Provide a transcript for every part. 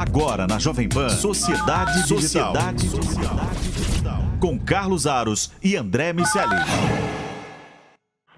Agora na Jovem Pan, Sociedade Digital. Com Carlos Aros e André Miceli.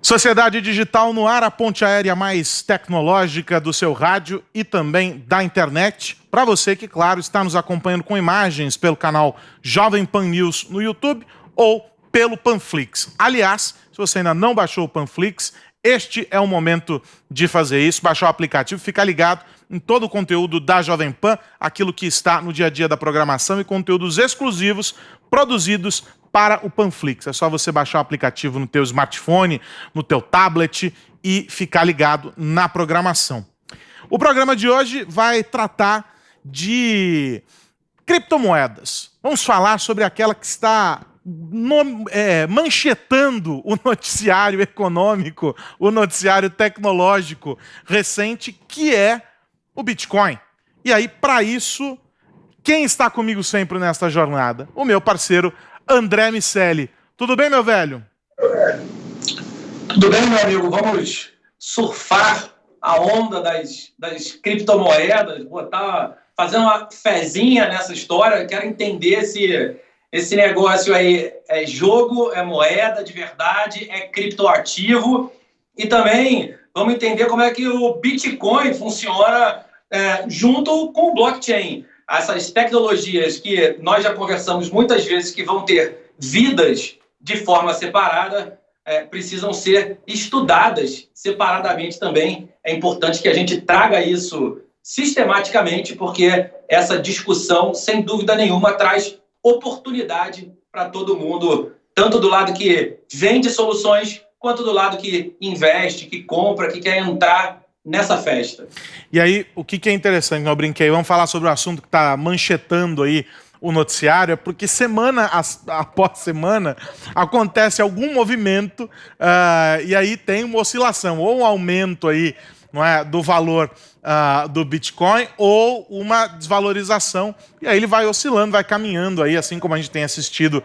Sociedade Digital no ar, a ponte aérea mais tecnológica do seu rádio e também da internet. Para você que, claro, está nos acompanhando com imagens pelo canal Jovem Pan News no YouTube ou pelo Panflix. Aliás, se você ainda não baixou o Panflix, este é o momento de fazer isso, baixar o aplicativo, ficar ligado em todo o conteúdo da Jovem Pan, aquilo que está no dia a dia da programação e conteúdos exclusivos produzidos para o Panflix. É só você baixar o aplicativo no teu smartphone, no teu tablet e ficar ligado na programação. O programa de hoje vai tratar de criptomoedas. Vamos falar sobre aquela que está manchetando o noticiário econômico, o noticiário tecnológico recente, que é o Bitcoin. E aí, para isso, quem está comigo sempre nesta jornada? O meu parceiro André Miceli. Tudo bem, meu velho? Tudo bem, meu amigo. Vamos surfar a onda das criptomoedas, fazer uma fezinha nessa história. Quero entender esse negócio aí. É jogo, é moeda de verdade, é criptoativo. E também vamos entender como é que o Bitcoin funciona junto com o blockchain. Essas tecnologias que nós já conversamos muitas vezes que vão ter vidas de forma separada, precisam ser estudadas separadamente também. É importante que a gente traga isso sistematicamente, porque essa discussão, sem dúvida nenhuma, traz oportunidade para todo mundo, tanto do lado que vende soluções, quanto do lado que investe, que compra, que quer entrar nessa festa. E aí, o que é interessante, eu brinquei, vamos falar sobre o assunto que está manchetando aí o noticiário, é porque semana após semana acontece algum movimento e aí tem uma oscilação, ou um aumento aí, não é, do valor do Bitcoin, ou uma desvalorização, e aí ele vai oscilando, vai caminhando aí, assim como a gente tem assistido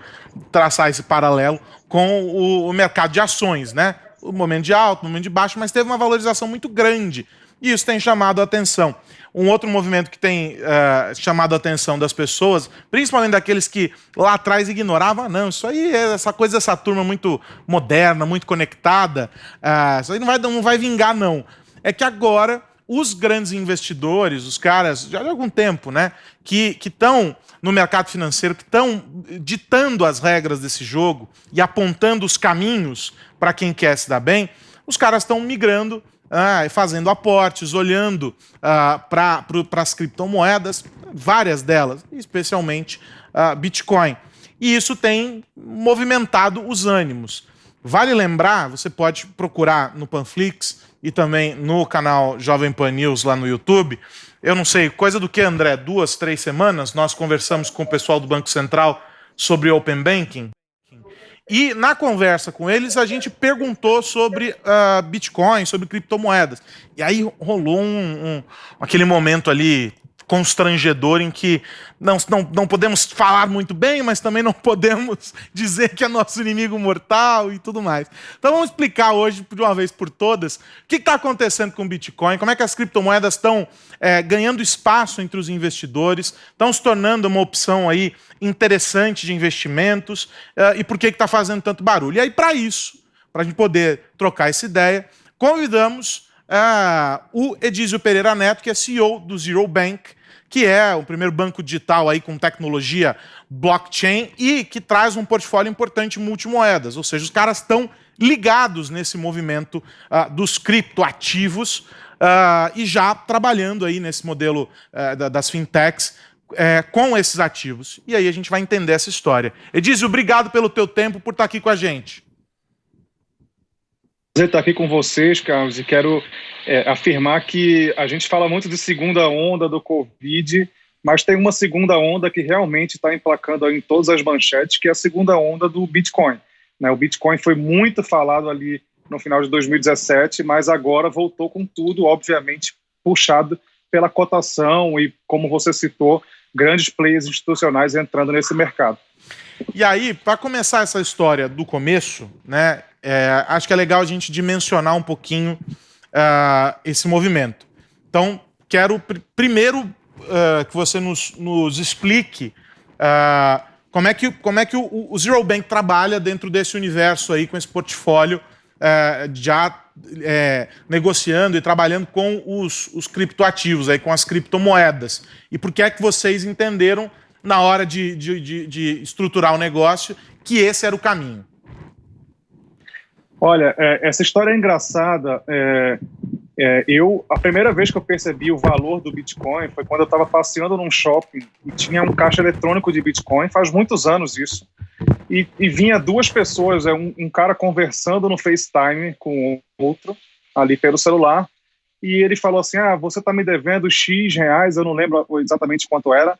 traçar esse paralelo com o mercado de ações, né? O momento de alto, o momento de baixo, mas teve uma valorização muito grande. E isso tem chamado a atenção. Um outro movimento que tem chamado a atenção das pessoas, principalmente daqueles que lá atrás ignoravam, não, isso aí é essa coisa dessa turma muito moderna, muito conectada, isso aí não vai vingar, não. É que agora os grandes investidores, os caras, já há algum tempo, né, que estão no mercado financeiro, que estão ditando as regras desse jogo e apontando os caminhos para quem quer se dar bem, os caras estão migrando, fazendo aportes, olhando para as criptomoedas, várias delas, especialmente Bitcoin. E isso tem movimentado os ânimos. Vale lembrar, você pode procurar no Panflix e também no canal Jovem Pan News lá no YouTube. Eu não sei, coisa do que, André, 2, 3 semanas, nós conversamos com o pessoal do Banco Central sobre Open Banking. E na conversa com eles, a gente perguntou sobre Bitcoin, sobre criptomoedas. E aí rolou aquele momento ali constrangedor em que não podemos falar muito bem, mas também não podemos dizer que é nosso inimigo mortal e tudo mais. Então vamos explicar hoje, de uma vez por todas, o que está acontecendo com o Bitcoin, como é que as criptomoedas estão ganhando espaço entre os investidores, estão se tornando uma opção aí interessante de investimentos e por que está fazendo tanto barulho. E aí, para isso, para a gente poder trocar essa ideia, convidamos o Edísio Pereira Neto, que é CEO do Zero Bank, que é o primeiro banco digital aí com tecnologia blockchain e que traz um portfólio importante multimoedas, ou seja, os caras estão ligados nesse movimento dos criptoativos e já trabalhando aí nesse modelo das fintechs com esses ativos. E aí a gente vai entender essa história. Edísio, obrigado pelo teu tempo, por estar aqui com a gente. Prazer estar aqui com vocês, Carlos, e quero afirmar que a gente fala muito de segunda onda do Covid, mas tem uma segunda onda que realmente está emplacando em todas as manchetes, que é a segunda onda do Bitcoin. O Bitcoin foi muito falado ali no final de 2017, mas agora voltou com tudo, obviamente puxado pela cotação e, como você citou, grandes players institucionais entrando nesse mercado. E aí, para começar essa história do começo, né, acho que é legal a gente dimensionar um pouquinho esse movimento. Então, quero primeiro que você nos explique como é que o Zero Bank trabalha dentro desse universo aí, com esse portfólio, já negociando e trabalhando com os criptoativos, aí, com as criptomoedas. E por que é que vocês entenderam, na hora de estruturar o negócio, que esse era o caminho? Olha, essa história é engraçada. A primeira vez que eu percebi o valor do Bitcoin foi quando eu estava passeando num shopping e tinha um caixa eletrônico de Bitcoin, faz muitos anos isso, e vinha duas pessoas, um cara conversando no FaceTime com outro, ali pelo celular, e ele falou assim, você está me devendo X reais, eu não lembro exatamente quanto era,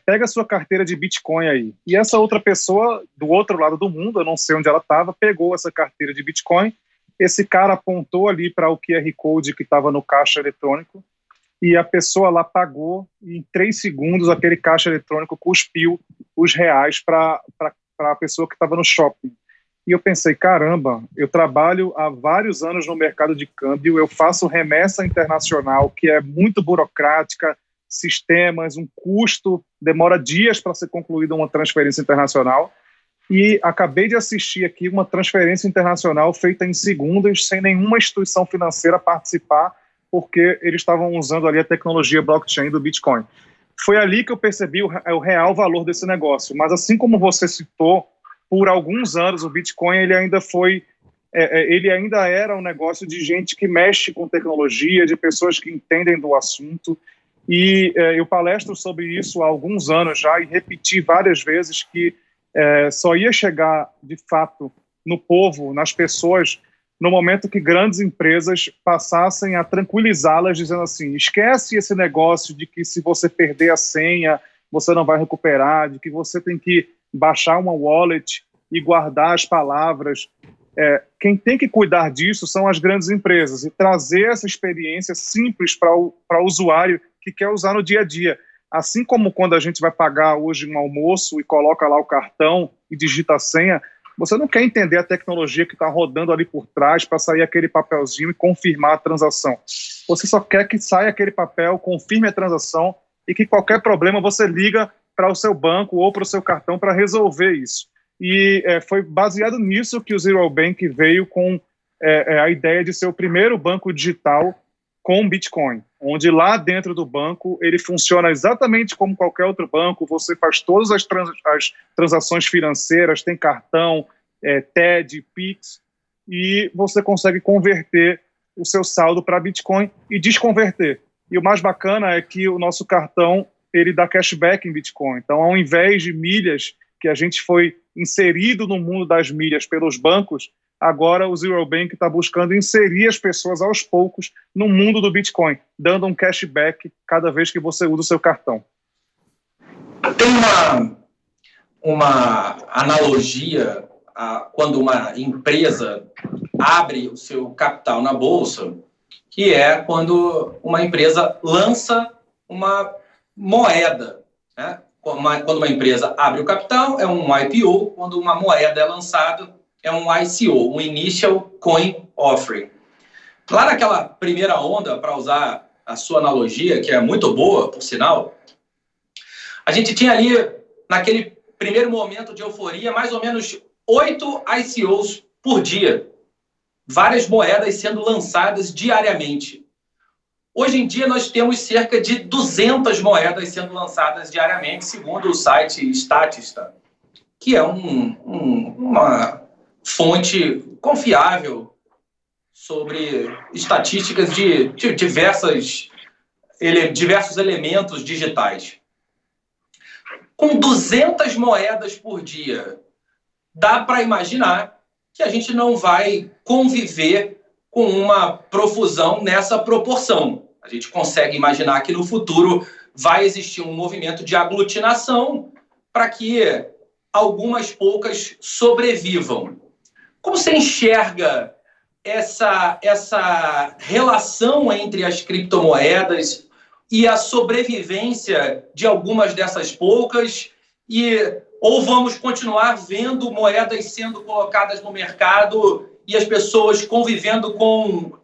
pega a sua carteira de Bitcoin aí. E essa outra pessoa, do outro lado do mundo, eu não sei onde ela estava, pegou essa carteira de Bitcoin. Esse cara apontou ali para o QR Code que estava no caixa eletrônico e a pessoa lá pagou e em 3 segundos aquele caixa eletrônico cuspiu os reais para a pessoa que estava no shopping. E eu pensei, caramba, eu trabalho há vários anos no mercado de câmbio, eu faço remessa internacional que é muito burocrática, sistemas, um custo, demora dias para ser concluída uma transferência internacional, e acabei de assistir aqui uma transferência internacional feita em segundos, sem nenhuma instituição financeira participar, porque eles estavam usando ali a tecnologia blockchain do Bitcoin. Foi ali que eu percebi o real valor desse negócio, mas assim como você citou, por alguns anos o Bitcoin ele ainda era um negócio de gente que mexe com tecnologia, de pessoas que entendem do assunto. E eu palestro sobre isso há alguns anos já e repeti várias vezes que só ia chegar, de fato, no povo, nas pessoas, no momento que grandes empresas passassem a tranquilizá-las, dizendo assim, esquece esse negócio de que se você perder a senha, você não vai recuperar, de que você tem que baixar uma wallet e guardar as palavras. Quem tem que cuidar disso são as grandes empresas e trazer essa experiência simples para o usuário que quer usar no dia a dia. Assim como quando a gente vai pagar hoje um almoço e coloca lá o cartão e digita a senha, você não quer entender a tecnologia que está rodando ali por trás para sair aquele papelzinho e confirmar a transação. Você só quer que saia aquele papel, confirme a transação e que qualquer problema você liga para o seu banco ou para o seu cartão para resolver isso. E foi baseado nisso que o Zero Bank veio com a ideia de ser o primeiro banco digital com Bitcoin, onde lá dentro do banco ele funciona exatamente como qualquer outro banco, você faz todas as transações financeiras, tem cartão, TED, Pix, e você consegue converter o seu saldo para Bitcoin e desconverter. E o mais bacana é que o nosso cartão ele dá cashback em Bitcoin, então ao invés de milhas, que a gente foi inserido no mundo das milhas pelos bancos, agora o Zero Bank está buscando inserir as pessoas aos poucos no mundo do Bitcoin, dando um cashback cada vez que você usa o seu cartão. Tem uma analogia quando uma empresa abre o seu capital na bolsa, que é quando uma empresa lança uma moeda, né? Quando uma empresa abre o capital, é um IPO, quando uma moeda é lançada, é um ICO, um Initial Coin Offering. Lá naquela primeira onda, para usar a sua analogia, que é muito boa, por sinal, a gente tinha ali, naquele primeiro momento de euforia, mais ou menos 8 ICOs por dia. Várias moedas sendo lançadas diariamente. Hoje em dia, nós temos cerca de 200 moedas sendo lançadas diariamente, segundo o site Statista, que é uma fonte confiável sobre estatísticas de diversos elementos digitais. Com 200 moedas por dia, dá para imaginar que a gente não vai conviver com uma profusão nessa proporção. A gente consegue imaginar que no futuro vai existir um movimento de aglutinação para que algumas poucas sobrevivam. Como você enxerga essa relação entre as criptomoedas e a sobrevivência de algumas dessas poucas? Ou vamos continuar vendo moedas sendo colocadas no mercado e as pessoas convivendo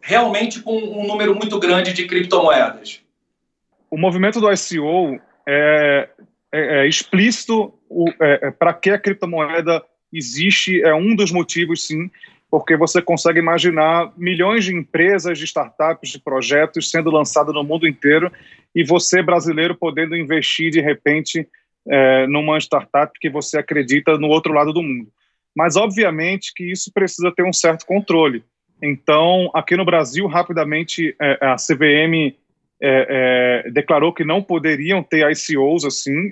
realmente com um número muito grande de criptomoedas? o movimento do ICO é explícito para que a criptomoeda existe, é um dos motivos, sim, porque você consegue imaginar milhões de empresas, de startups, de projetos sendo lançados no mundo inteiro e você, brasileiro, podendo investir, de repente, numa startup que você acredita no outro lado do mundo. Mas, obviamente, que isso precisa ter um certo controle. Então, aqui no Brasil, rapidamente, a CVM declarou que não poderiam ter ICOs assim.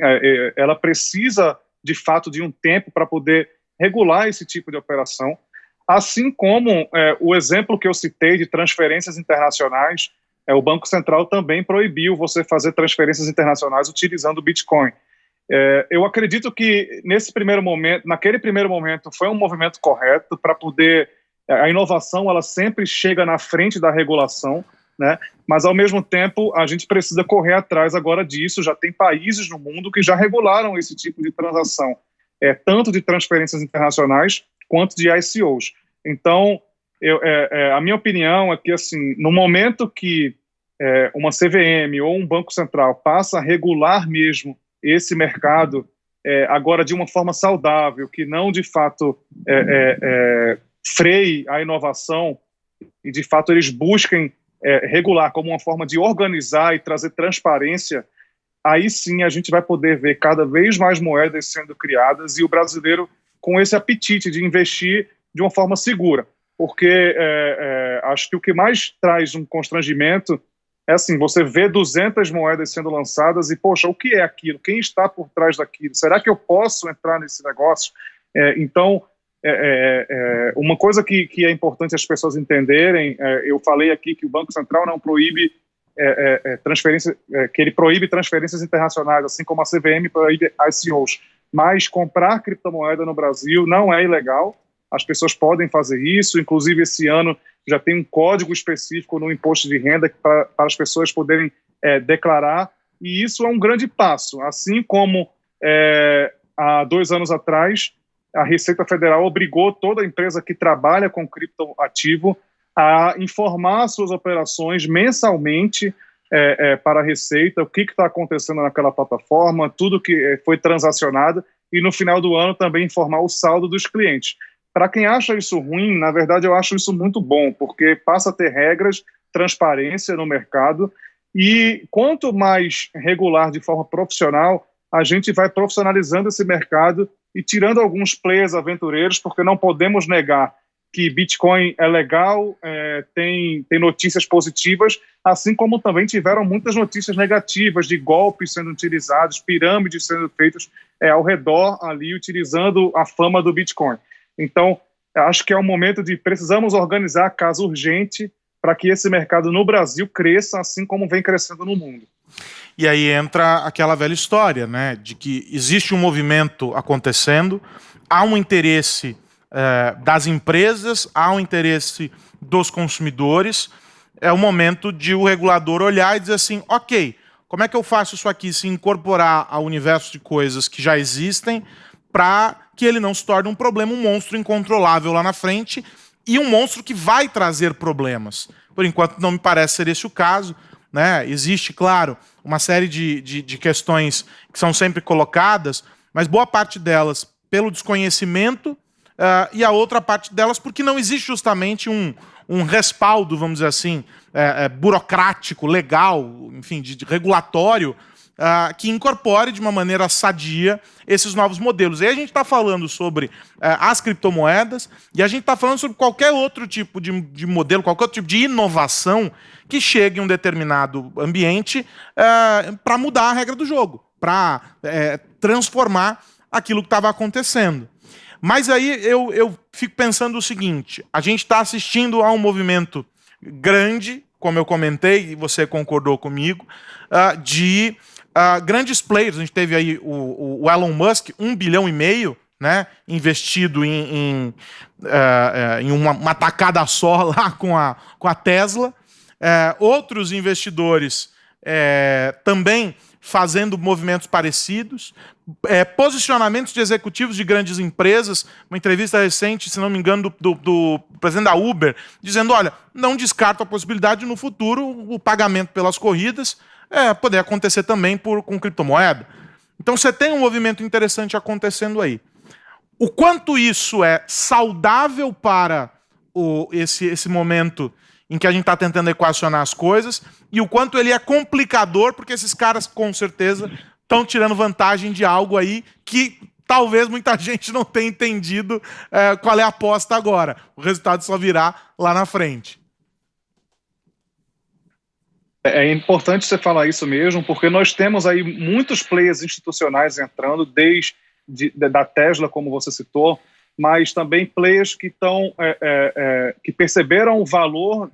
Ela precisa, de fato, de um tempo para poder regular esse tipo de operação. Assim como o exemplo que eu citei de transferências internacionais, o Banco Central também proibiu você fazer transferências internacionais utilizando o Bitcoin. Eu acredito que naquele primeiro momento, foi um movimento correto para poder... A inovação, ela sempre chega na frente da regulação, né? Mas, ao mesmo tempo, a gente precisa correr atrás agora disso. Já tem países no mundo que já regularam esse tipo de transação, tanto de transferências internacionais quanto de ICOs. Então, a minha opinião é que, assim, no momento que uma CVM ou um Banco Central passa a regular mesmo esse mercado, agora de uma forma saudável, que não, de fato, freie a inovação e, de fato, eles busquem regular como uma forma de organizar e trazer transparência, aí sim a gente vai poder ver cada vez mais moedas sendo criadas e o brasileiro com esse apetite de investir de uma forma segura. Porque acho que o que mais traz um constrangimento é assim, você vê 200 moedas sendo lançadas e, poxa, o que é aquilo? Quem está por trás daquilo? Será que eu posso entrar nesse negócio? Então, uma coisa que é importante as pessoas entenderem, eu falei aqui que o Banco Central não proíbe que ele proíbe transferências internacionais, assim como a CVM proíbe ICOs, mas comprar criptomoeda no Brasil não é ilegal, as pessoas podem fazer isso, inclusive esse ano já tem um código específico no imposto de renda para as pessoas poderem declarar, e isso é um grande passo, assim como há 2 anos atrás a Receita Federal obrigou toda empresa que trabalha com criptoativo a informar suas operações mensalmente para a Receita, o que está acontecendo naquela plataforma, tudo que foi transacionado, e no final do ano também informar o saldo dos clientes. Para quem acha isso ruim, na verdade eu acho isso muito bom, porque passa a ter regras, transparência no mercado, e quanto mais regular de forma profissional, a gente vai profissionalizando esse mercado e tirando alguns players aventureiros, porque não podemos negar que Bitcoin é legal, tem notícias positivas, assim como também tiveram muitas notícias negativas de golpes sendo utilizados, pirâmides sendo feitas ao redor ali, utilizando a fama do Bitcoin. Então, acho que é um momento de precisamos organizar caso urgente para que esse mercado no Brasil cresça assim como vem crescendo no mundo. E aí entra aquela velha história, né, de que existe um movimento acontecendo, há um interesse das empresas, há um interesse dos consumidores, é o momento de o regulador olhar e dizer assim, ok, como é que eu faço isso aqui se incorporar ao universo de coisas que já existem para que ele não se torne um problema, um monstro incontrolável lá na frente e um monstro que vai trazer problemas. Por enquanto não me parece ser esse o caso, né? Existe, claro, uma série de questões que são sempre colocadas, mas boa parte delas pelo desconhecimento e a outra parte delas porque não existe justamente um respaldo, vamos dizer assim, burocrático, legal, enfim, de regulatório, que incorpore de uma maneira sadia esses novos modelos. E aí a gente está falando sobre as criptomoedas e a gente está falando sobre qualquer outro tipo de modelo, qualquer outro tipo de inovação que chegue em um determinado ambiente para mudar a regra do jogo, para transformar aquilo que estava acontecendo. Mas aí eu fico pensando o seguinte, a gente está assistindo a um movimento grande, como eu comentei, e você concordou comigo, de grandes players. A gente teve aí o Elon Musk, 1,5 bilhão, né, investido em uma tacada só lá com a Tesla. Outros investidores também fazendo movimentos parecidos, posicionamentos de executivos de grandes empresas, uma entrevista recente, se não me engano, do presidente da Uber, dizendo, olha, não descarto a possibilidade de, no futuro, o pagamento pelas corridas poder acontecer também com criptomoeda. Então você tem um movimento interessante acontecendo aí. O quanto isso é saudável para esse momento em que a gente está tentando equacionar as coisas, e o quanto ele é complicador, porque esses caras, com certeza, estão tirando vantagem de algo aí que talvez muita gente não tenha entendido qual é a aposta agora. O resultado só virá lá na frente. É importante você falar isso mesmo, porque nós temos aí muitos players institucionais entrando, desde da Tesla, como você citou, mas também players que que perceberam o valor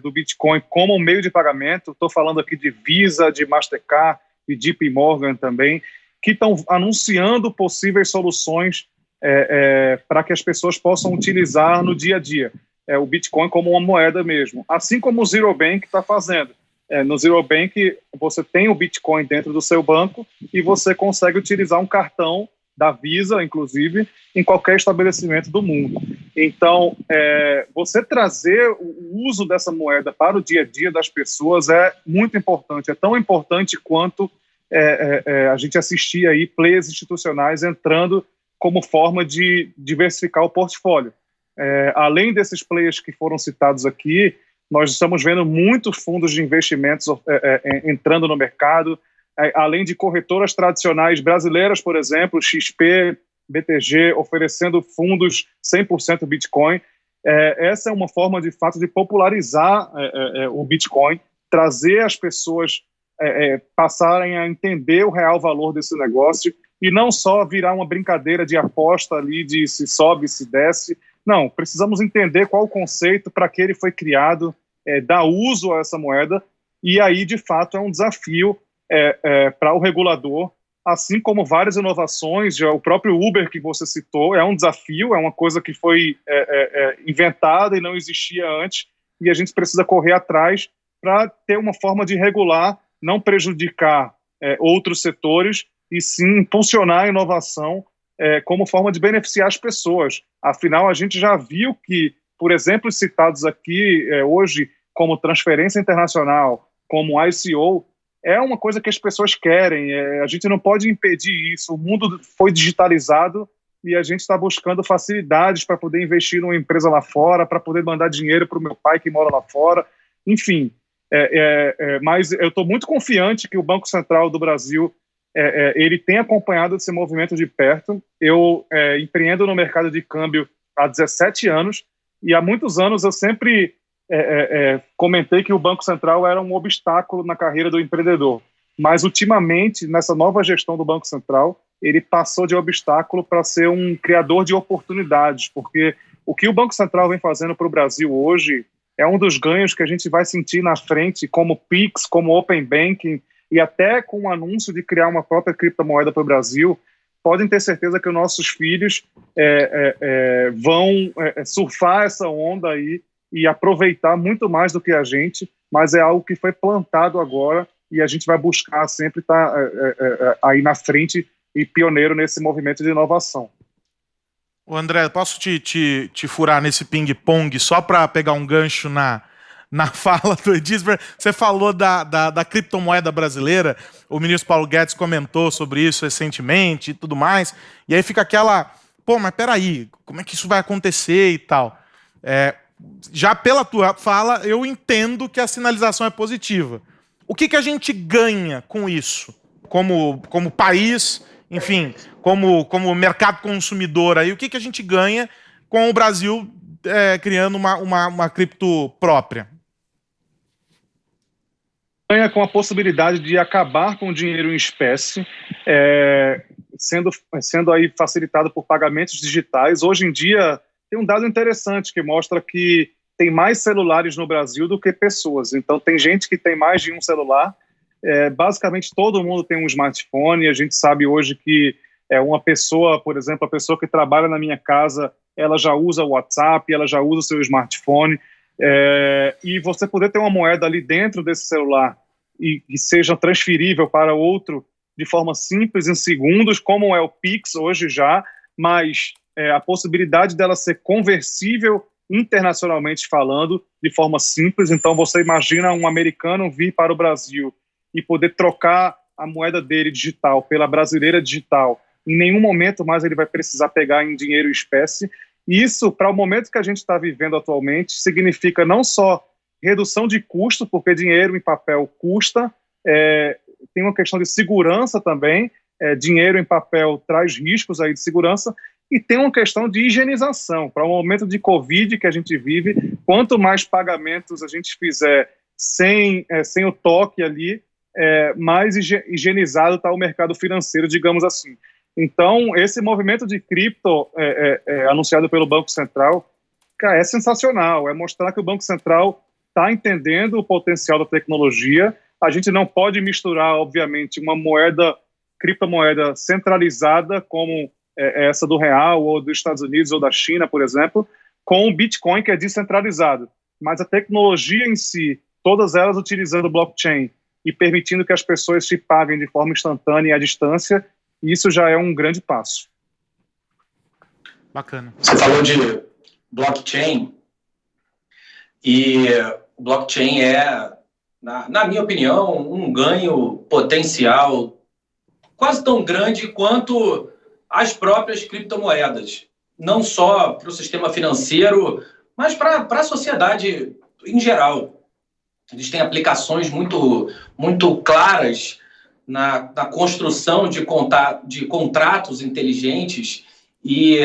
do Bitcoin como um meio de pagamento. Estou falando aqui de Visa, de Mastercard e JP Morgan também, que estão anunciando possíveis soluções para que as pessoas possam utilizar no dia a dia o Bitcoin como uma moeda mesmo, assim como o Zero Bank está fazendo. No Zero Bank, você tem o Bitcoin dentro do seu banco e você consegue utilizar um cartão da Visa, inclusive, em qualquer estabelecimento do mundo. Então, você trazer o uso dessa moeda para o dia a dia das pessoas é muito importante, é tão importante quanto a gente assistir aí players institucionais entrando como forma de diversificar o portfólio. Além desses players que foram citados aqui, nós estamos vendo muitos fundos de investimentos entrando no mercado, além de corretoras tradicionais brasileiras, por exemplo, XP, BTG, oferecendo fundos 100% Bitcoin. Essa é uma forma, de fato, de popularizar o Bitcoin, trazer as pessoas passarem a entender o real valor desse negócio e não só virar uma brincadeira de aposta ali de se sobe, se desce. Não, precisamos entender qual o conceito, para que ele foi criado, dar uso a essa moeda, e aí, de fato, é um desafio para o regulador, assim como várias inovações, já o próprio Uber que você citou, é um desafio, é uma coisa que foi inventada e não existia antes, e a gente precisa correr atrás para ter uma forma de regular, não prejudicar outros setores, e sim impulsionar a inovação como forma de beneficiar as pessoas. Afinal, a gente já viu que, por exemplo, citados aqui hoje, como transferência internacional, como ICO, é uma coisa que as pessoas querem, a gente não pode impedir isso. O mundo foi digitalizado e a gente está buscando facilidades para poder investir numa empresa lá fora, para poder mandar dinheiro para o meu pai que mora lá fora, enfim. Mas eu estou muito confiante que o Banco Central do Brasil ele tem acompanhado esse movimento de perto. Eu empreendo no mercado de câmbio há 17 anos e há muitos anos eu sempre comentei que o Banco Central era um obstáculo na carreira do empreendedor, mas ultimamente, nessa nova gestão do Banco Central, ele passou de obstáculo para ser um criador de oportunidades, porque o que o Banco Central vem fazendo para o Brasil hoje é um dos ganhos que a gente vai sentir na frente, como Pix, como Open Banking, e até com o anúncio de criar uma própria criptomoeda para o Brasil. Podem ter certeza que os nossos filhos vão surfar essa onda aí e aproveitar muito mais do que a gente, mas é algo que foi plantado agora e a gente vai buscar sempre estar aí na frente e pioneiro nesse movimento de inovação. Ô André, posso te furar nesse ping-pong só para pegar um gancho na fala do Edisber? Você falou da criptomoeda brasileira, o ministro Paulo Guedes comentou sobre isso recentemente e tudo mais, e aí fica aquela, mas peraí, como é que isso vai acontecer e tal? Já pela tua fala, eu entendo que a sinalização é positiva. O que a gente ganha com isso? Como país, enfim, como mercado consumidor, aí, o que a gente ganha com o Brasil criando uma cripto própria? Ganha com a possibilidade de acabar com o dinheiro em espécie, sendo aí facilitado por pagamentos digitais. Hoje em dia, tem um dado interessante que mostra que tem mais celulares no Brasil do que pessoas. Então, tem gente que tem mais de um celular. Basicamente, todo mundo tem um smartphone. A gente sabe hoje que uma pessoa, por exemplo, a pessoa que trabalha na minha casa, ela já usa o WhatsApp, ela já usa o seu smartphone. E você poder ter uma moeda ali dentro desse celular e que seja transferível para outro de forma simples, em segundos, como é o Pix hoje já, mas a possibilidade dela ser conversível internacionalmente falando, de forma simples. Então você imagina um americano vir para o Brasil e poder trocar a moeda dele digital pela brasileira digital. Em nenhum momento mais ele vai precisar pegar em dinheiro e espécie. E isso, para o momento que a gente está vivendo atualmente, significa não só redução de custo, porque dinheiro em papel custa, tem uma questão de segurança também, dinheiro em papel traz riscos aí de segurança, e tem uma questão de higienização. Para o momento de Covid que a gente vive, quanto mais pagamentos a gente fizer sem o toque ali, mais higienizado está o mercado financeiro, digamos assim. Então, esse movimento de cripto anunciado pelo Banco Central, cara, é sensacional, é mostrar que o Banco Central está entendendo o potencial da tecnologia. A gente não pode misturar, obviamente, uma criptomoeda centralizada, como essa do real, ou dos Estados Unidos, ou da China, por exemplo, com o Bitcoin, que é descentralizado. Mas a tecnologia em si, todas elas utilizando blockchain e permitindo que as pessoas se paguem de forma instantânea e à distância, isso já é um grande passo. Bacana. Você falou de blockchain, e o blockchain na minha opinião, um ganho potencial quase tão grande quanto as próprias criptomoedas. Não só para o sistema financeiro, mas para a sociedade em geral. Eles têm aplicações muito claras na construção de contratos inteligentes, e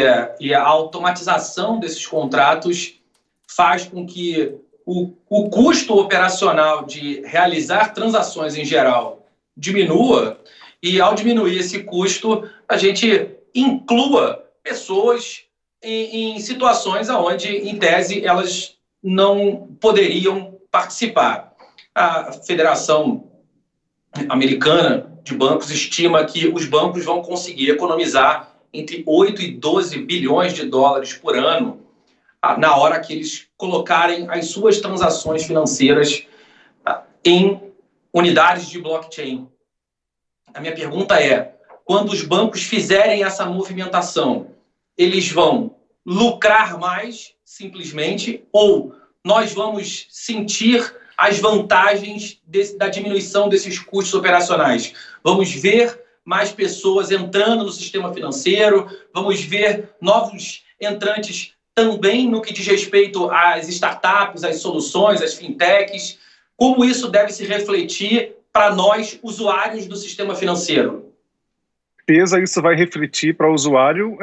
a automatização desses contratos faz com que o custo operacional de realizar transações em geral diminua, e ao diminuir esse custo, a gente inclua pessoas em situações onde, em tese, elas não poderiam participar. A Federação Americana de Bancos estima que os bancos vão conseguir economizar entre 8 e 12 bilhões de dólares por ano na hora que eles colocarem as suas transações financeiras em unidades de blockchain. A minha pergunta é, quando os bancos fizerem essa movimentação, eles vão lucrar mais, simplesmente, ou nós vamos sentir as vantagens da diminuição desses custos operacionais? Vamos ver mais pessoas entrando no sistema financeiro, vamos ver novos entrantes também no que diz respeito às startups, às soluções, às fintechs. Como isso deve se refletir para nós, usuários do sistema financeiro? Isso vai refletir para o usuário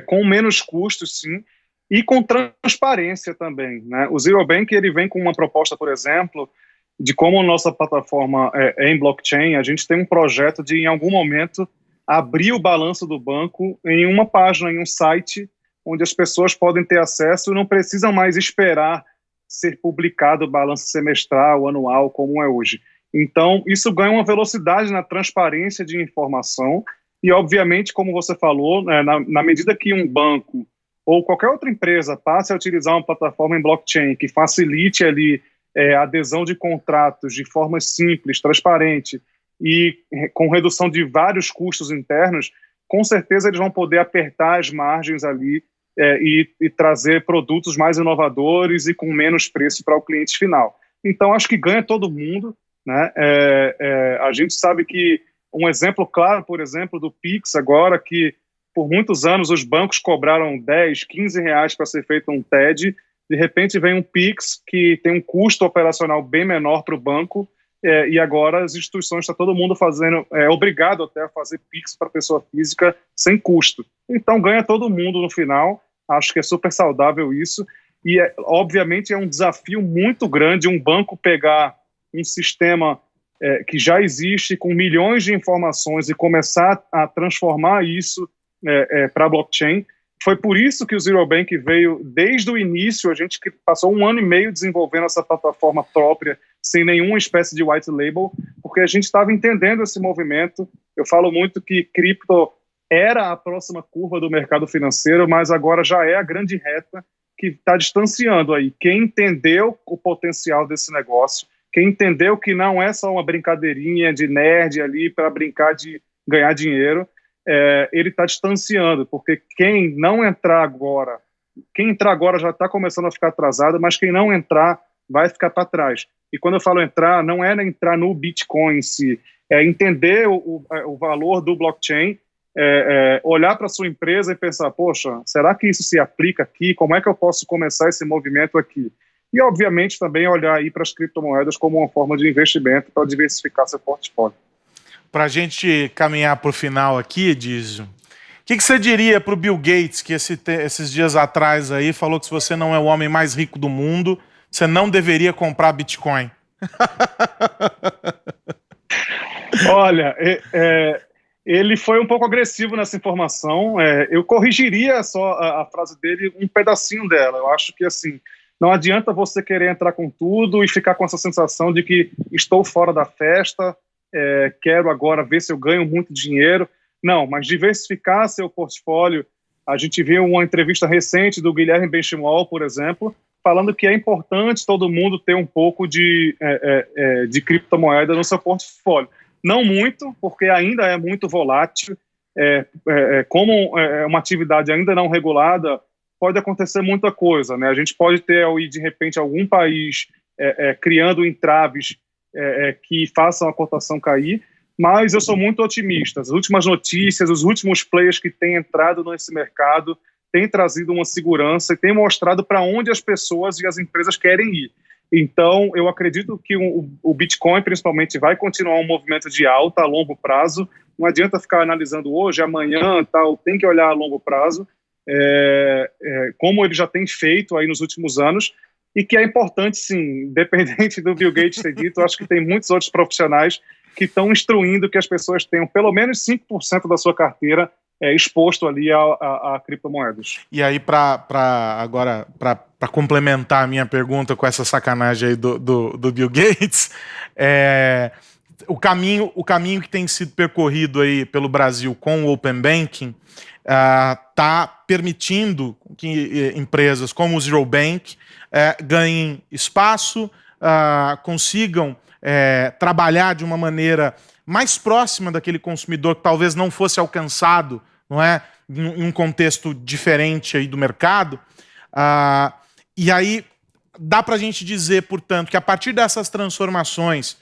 com menos custos, sim, e com transparência também, né? O Zero Bank ele vem com uma proposta, por exemplo, de como nossa plataforma é em blockchain. A gente tem um projeto de, em algum momento, abrir o balanço do banco em uma página, em um site, onde as pessoas podem ter acesso e não precisam mais esperar ser publicado o balanço semestral, anual, como é hoje. Então, isso ganha uma velocidade na transparência de informação e, obviamente, como você falou, né, na medida que um banco ou qualquer outra empresa passe a utilizar uma plataforma em blockchain que facilite ali a adesão de contratos de forma simples, transparente e com redução de vários custos internos, com certeza eles vão poder apertar as margens ali e trazer produtos mais inovadores e com menos preço para o cliente final. Então, acho que ganha todo mundo, né? A gente sabe que um exemplo claro, por exemplo, do Pix agora, que por muitos anos os bancos cobraram 10, 15 reais para ser feito um TED, de repente vem um Pix que tem um custo operacional bem menor para o banco, e agora as instituições, está todo mundo fazendo, obrigado até a fazer Pix para pessoa física sem custo. Então ganha todo mundo no final, acho que é super saudável isso, e obviamente é um desafio muito grande um banco pegar um sistema que já existe com milhões de informações e começar a transformar isso para blockchain. Foi por isso que o Zero Bank veio desde o início. A gente passou 1 ano e meio desenvolvendo essa plataforma própria, sem nenhuma espécie de white label, porque a gente estava entendendo esse movimento. Eu falo muito que cripto era a próxima curva do mercado financeiro, mas agora já é a grande reta que está distanciando aí. Quem entendeu o potencial desse negócio, quem entendeu que não é só uma brincadeirinha de nerd ali para brincar de ganhar dinheiro, ele está distanciando, porque quem não entrar agora, quem entrar agora já está começando a ficar atrasado, mas quem não entrar vai ficar para trás. E quando eu falo entrar, não é entrar no Bitcoin em si, é entender o valor do blockchain, olhar para a sua empresa e pensar, poxa, será que isso se aplica aqui? Como é que eu posso começar esse movimento aqui? E, obviamente, também olhar aí para as criptomoedas como uma forma de investimento para diversificar seu portfólio. Para a gente caminhar para o final aqui, Edísio, o que você diria para o Bill Gates, que esses dias atrás aí falou que se você não é o homem mais rico do mundo, você não deveria comprar Bitcoin? Olha, ele foi um pouco agressivo nessa informação. Eu corrigiria só a frase dele, um pedacinho dela. Eu acho que, assim, não adianta você querer entrar com tudo e ficar com essa sensação de que estou fora da festa, quero agora ver se eu ganho muito dinheiro. Não, mas diversificar seu portfólio. A gente viu uma entrevista recente do Guilherme Benchimol, por exemplo, falando que é importante todo mundo ter um pouco de criptomoeda no seu portfólio. Não muito, porque ainda é muito volátil. Como é uma atividade ainda não regulada, pode acontecer muita coisa, né? A gente pode ter, de repente, algum país criando entraves que façam a cotação cair, mas eu sou muito otimista. As últimas notícias, os últimos players que têm entrado nesse mercado têm trazido uma segurança e têm mostrado para onde as pessoas e as empresas querem ir. Então, eu acredito que o Bitcoin, principalmente, vai continuar um movimento de alta a longo prazo. Não adianta ficar analisando hoje, amanhã, tal. Tem que olhar a longo prazo, como ele já tem feito aí nos últimos anos, e que é importante, sim, independente do Bill Gates ter dito, acho que tem muitos outros profissionais que estão instruindo que as pessoas tenham pelo menos 5% da sua carteira exposto ali a criptomoedas. E aí, agora, para complementar a minha pergunta com essa sacanagem aí do Bill Gates, o caminho que tem sido percorrido aí pelo Brasil com o Open Banking está permitindo que empresas como o Zero Bank ganhem espaço, consigam trabalhar de uma maneira mais próxima daquele consumidor que talvez não fosse alcançado, não é, em um contexto diferente aí do mercado. E aí dá para a gente dizer, portanto, que a partir dessas transformações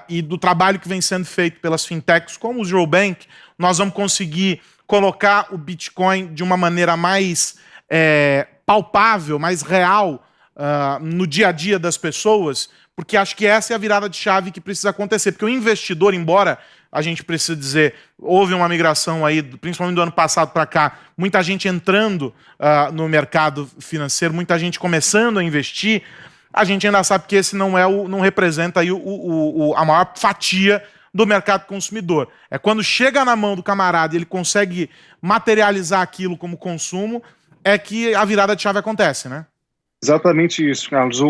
e do trabalho que vem sendo feito pelas fintechs como o Zero Bank, nós vamos conseguir colocar o Bitcoin de uma maneira mais palpável, mais real no dia a dia das pessoas, porque acho que essa é a virada de chave que precisa acontecer. Porque o investidor, embora a gente precisa dizer, houve uma migração aí, principalmente do ano passado para cá, muita gente entrando no mercado financeiro, muita gente começando a investir, a gente ainda sabe que esse não representa aí a maior fatia do mercado consumidor. É quando chega na mão do camarada e ele consegue materializar aquilo como consumo, é que a virada de chave acontece, né? Exatamente isso, Carlos.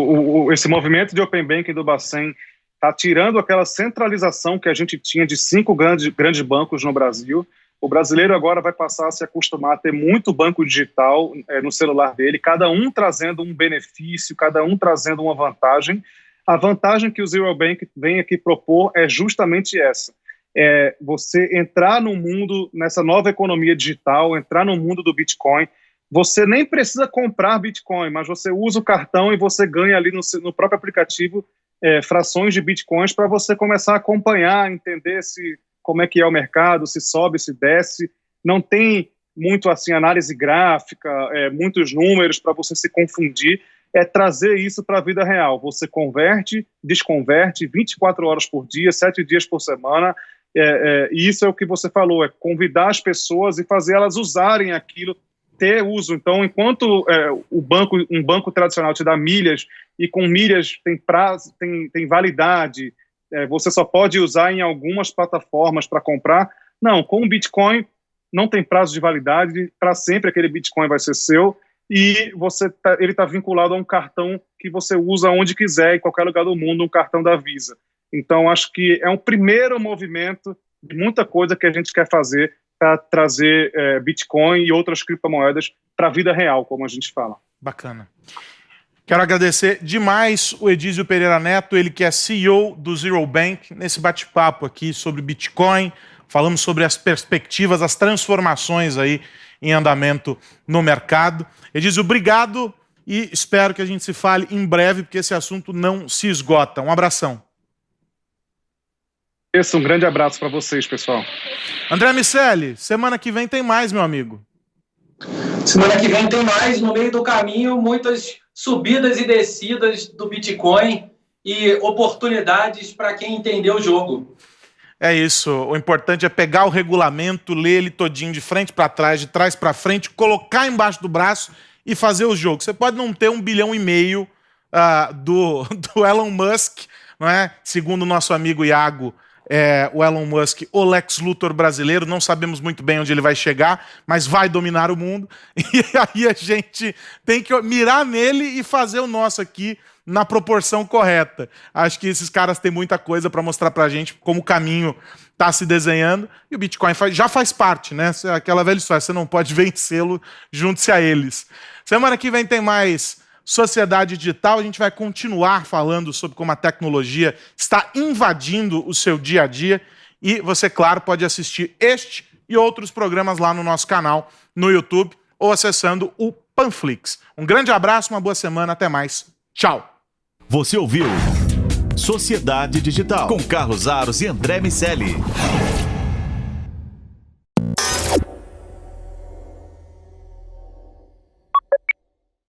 Esse movimento de Open Banking do Bacen está tirando aquela centralização que a gente tinha de 5 grandes bancos no Brasil. O brasileiro agora vai passar a se acostumar a ter muito banco digital no celular dele, cada um trazendo um benefício, cada um trazendo uma vantagem. A vantagem que o Zero Bank vem aqui propor é justamente essa. Você entrar no mundo, nessa nova economia digital, entrar no mundo do Bitcoin. Você nem precisa comprar Bitcoin, mas você usa o cartão e você ganha ali no próprio aplicativo frações de Bitcoins para você começar a acompanhar, entender como é que é o mercado, se sobe, se desce. Não tem muito assim análise gráfica, muitos números para você se confundir. É trazer isso para a vida real. Você converte, desconverte 24 horas por dia, 7 dias por semana. E isso é o que você falou, é convidar as pessoas e fazer elas usarem aquilo, ter uso. Então, enquanto um banco tradicional te dá milhas, e com milhas tem prazo, tem validade, você só pode usar em algumas plataformas para comprar. Não, com o Bitcoin não tem prazo de validade, para sempre aquele Bitcoin vai ser seu, e ele está vinculado a um cartão que você usa onde quiser, em qualquer lugar do mundo, um cartão da Visa. Então, acho que é um primeiro movimento de muita coisa que a gente quer fazer para trazer Bitcoin e outras criptomoedas para a vida real, como a gente fala. Bacana. Quero agradecer demais o Edísio Pereira Neto, ele que é CEO do Zero Bank, nesse bate-papo aqui sobre Bitcoin. Falamos sobre as perspectivas, as transformações aí em andamento no mercado. Edísio, obrigado e espero que a gente se fale em breve, porque esse assunto não se esgota. Um abração. Um grande abraço para vocês, pessoal. André Miceli, semana que vem tem mais, meu amigo. Semana que vem tem mais. No meio do caminho, muitas subidas e descidas do Bitcoin e oportunidades para quem entendeu o jogo. É isso. O importante é pegar o regulamento, ler ele todinho de frente para trás, de trás para frente, colocar embaixo do braço e fazer o jogo. Você pode não ter 1,5 bilhão do Elon Musk, não é? Segundo o nosso amigo Iago, o Elon Musk, o Lex Luthor brasileiro, não sabemos muito bem onde ele vai chegar, mas vai dominar o mundo. E aí a gente tem que mirar nele e fazer o nosso aqui na proporção correta. Acho que esses caras têm muita coisa para mostrar pra gente como o caminho está se desenhando, e o Bitcoin já faz parte, né? Aquela velha história, você não pode vencê-lo, junte-se a eles. Semana que vem tem mais Sociedade Digital, a gente vai continuar falando sobre como a tecnologia está invadindo o seu dia a dia, e você, claro, pode assistir este e outros programas lá no nosso canal, no YouTube, ou acessando o Panflix. Um grande abraço, uma boa semana, até mais. Tchau! Você ouviu Sociedade Digital com Carlos Aros e André Miceli.